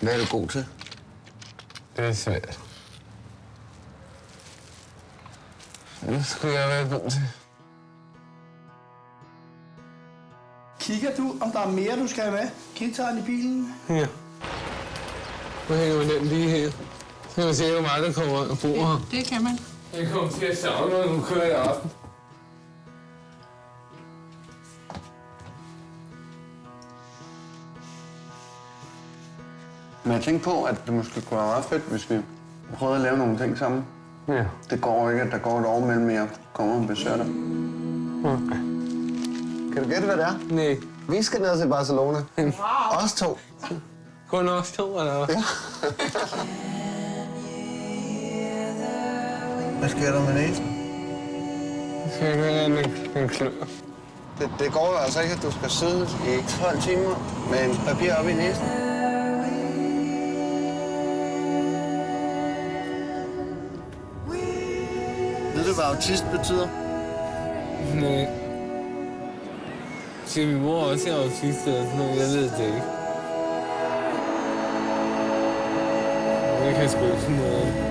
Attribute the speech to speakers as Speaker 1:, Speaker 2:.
Speaker 1: Hvad er du god til?
Speaker 2: Det er svært. Det skulle jeg være god til.
Speaker 3: Kigger du, om der er mere, du skal have med? Guitaren i bilen?
Speaker 2: Ja. Nu hænger vi den lige her. Så kan man se, hvor meget der kommer og bor her.
Speaker 4: Det kan man.
Speaker 2: Jeg kommer til at savne, når du kører i aften.
Speaker 1: Men jeg tænkte på, at det måske kunne være meget fedt, hvis vi prøvede at lave nogle ting sammen.
Speaker 2: Ja.
Speaker 1: Det går ikke, at der går et år mellem, at jeg kommer og besøger dig.
Speaker 2: Okay.
Speaker 1: Kan du gætte, hvad det er?
Speaker 2: Nej.
Speaker 1: Vi skal ned til Barcelona. Wow. Os to.
Speaker 2: Kun os to, eller hvad?
Speaker 1: Ja. Hvad sker der med næsen?
Speaker 2: Så jeg kan en klør.
Speaker 1: Det går jo altså ikke, at du skal sidde i 12 timer med en papir op i næsen. Ved du, hvad autist betyder?
Speaker 2: Nej. Så min mor også er autist, eller sådan noget. Jeg ved det ikke. Jeg kan sgu ikke sådan noget.